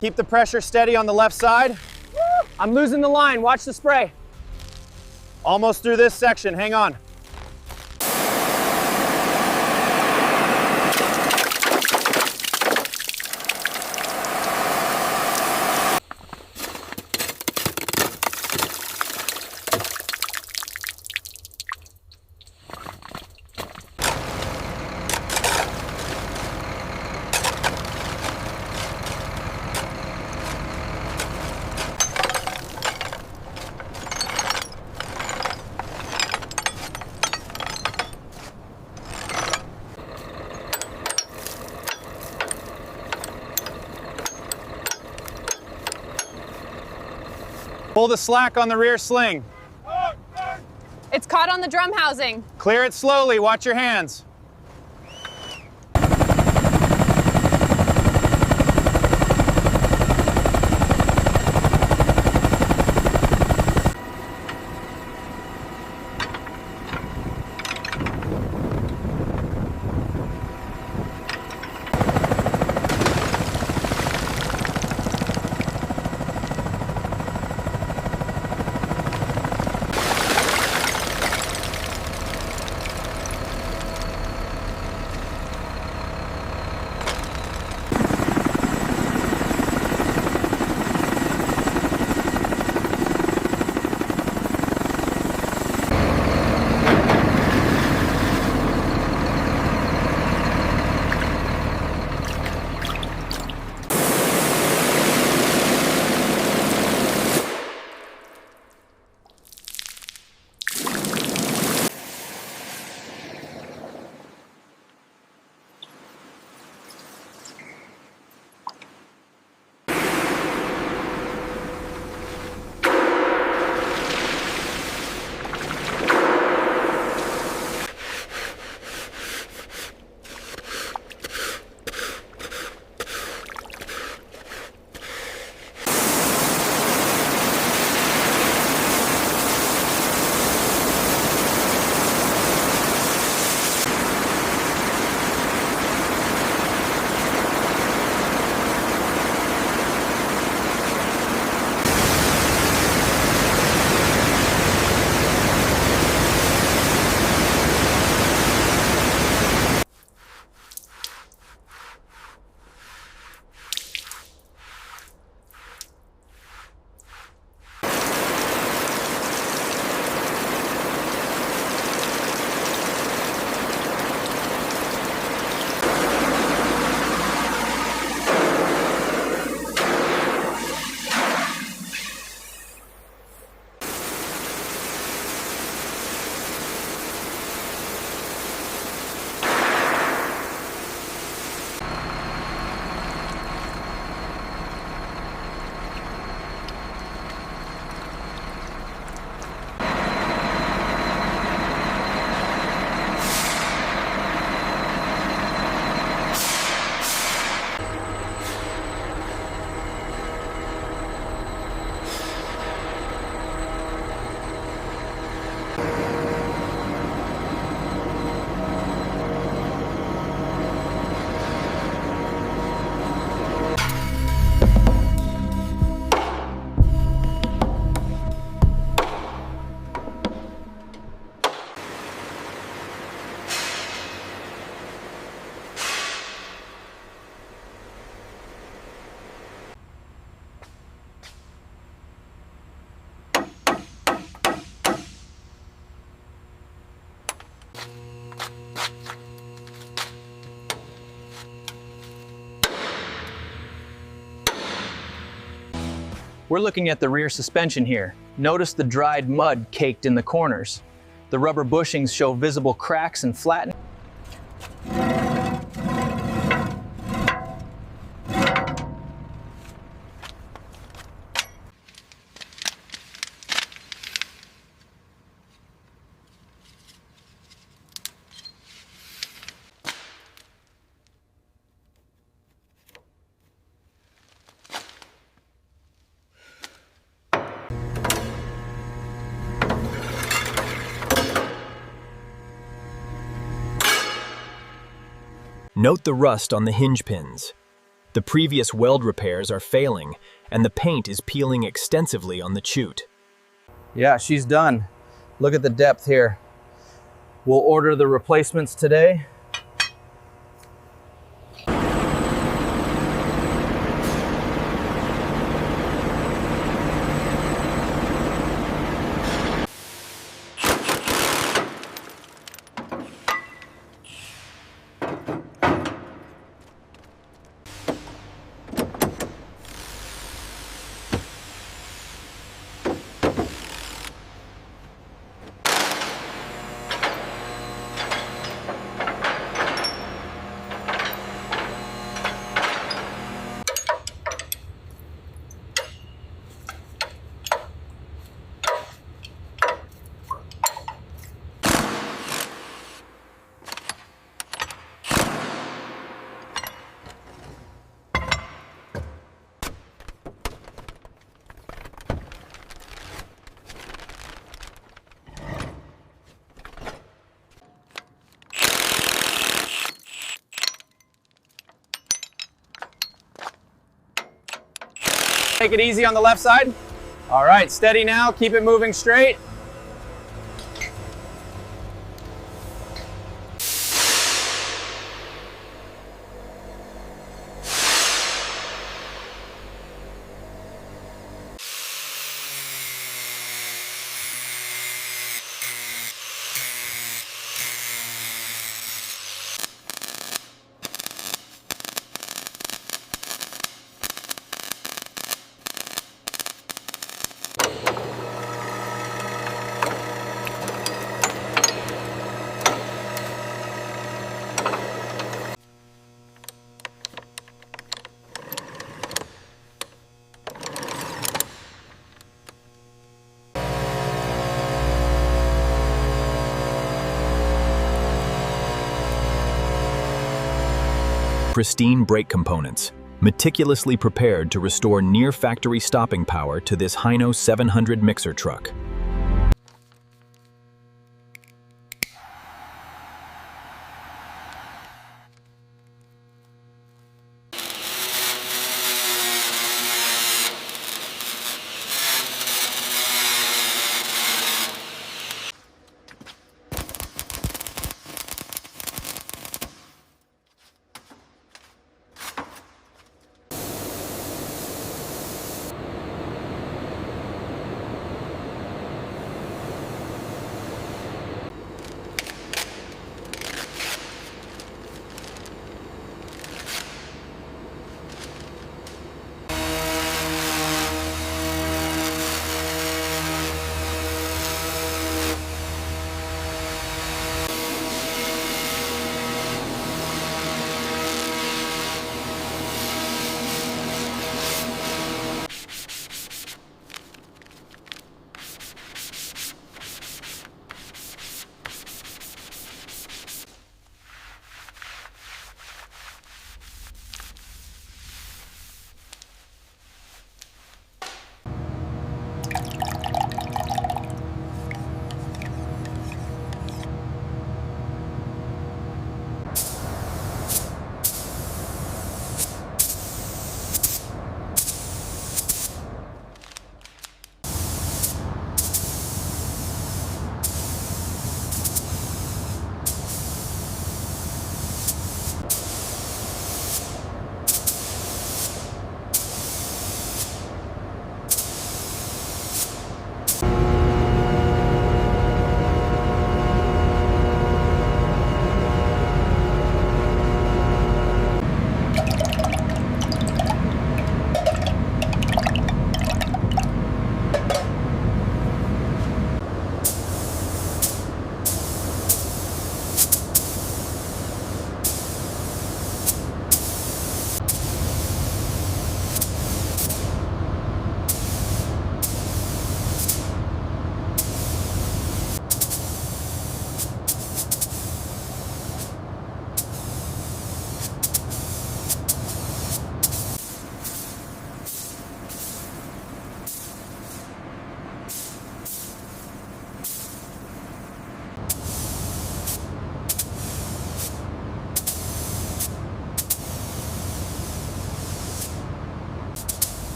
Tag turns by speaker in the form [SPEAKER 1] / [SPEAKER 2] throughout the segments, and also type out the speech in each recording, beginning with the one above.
[SPEAKER 1] Keep the pressure steady on the left side.
[SPEAKER 2] I'm losing the line. Watch the spray.
[SPEAKER 1] Almost through this section. Hang on. Pull the slack on the rear sling.
[SPEAKER 3] It's caught on the drum housing.
[SPEAKER 1] Clear it slowly. Watch your hands.
[SPEAKER 2] We're looking at the rear suspension here. Notice the dried mud caked in the corners. The rubber bushings show visible cracks and flattening.
[SPEAKER 4] Note the rust on the hinge pins. The previous weld repairs are failing, and the paint is peeling extensively on the chute.
[SPEAKER 2] Yeah, she's done. Look at the depth here. We'll order the replacements today.
[SPEAKER 1] Take it easy on the left side. All right, steady now. Keep it moving straight.
[SPEAKER 4] Pristine brake components, meticulously prepared to restore near-factory stopping power to this Hino 700 mixer truck.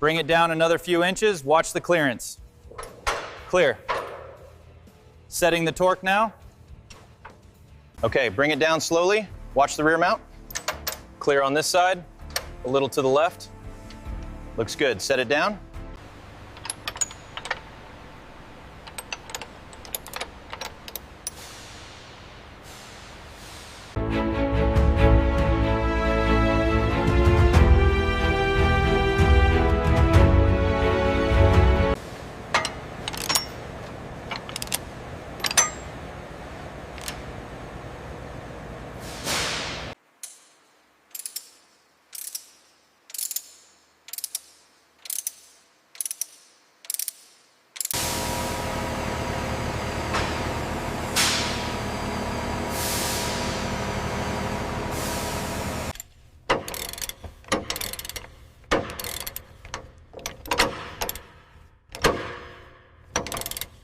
[SPEAKER 1] Bring it down another few inches. Watch the clearance. Clear. Setting the torque now. Okay, bring it down slowly. Watch the rear mount. Clear on this side. A little to the left. Looks good. Set it down.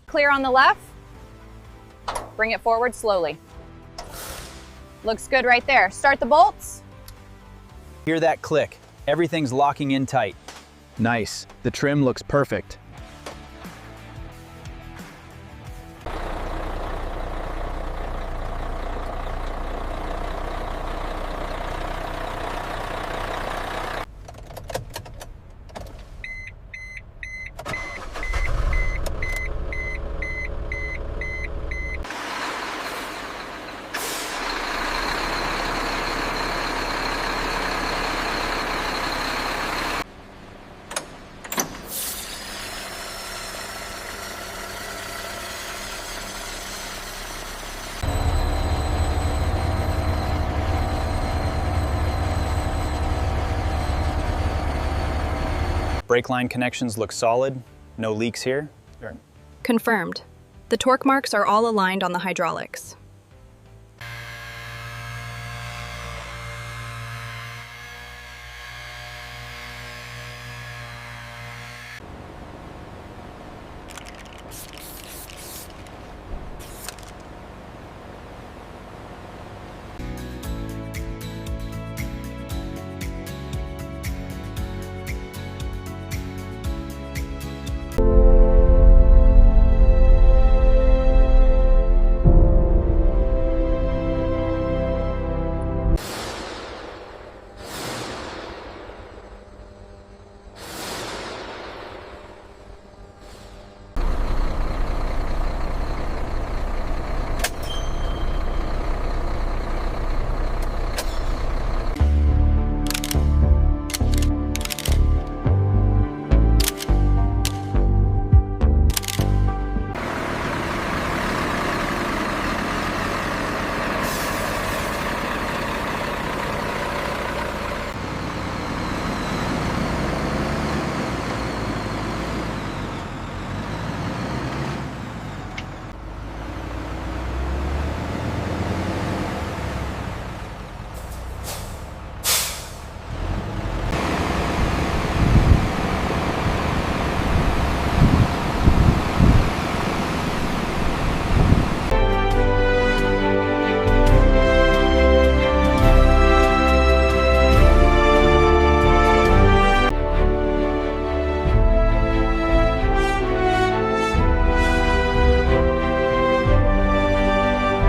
[SPEAKER 3] Clear on the left. Bring it forward slowly. Looks good right there. Start the bolts.
[SPEAKER 2] Hear that click? Everything's locking in tight. Nice. The trim looks perfect.
[SPEAKER 1] Brake line connections look solid. No leaks here.
[SPEAKER 5] Confirmed. The torque marks are all aligned on the hydraulics.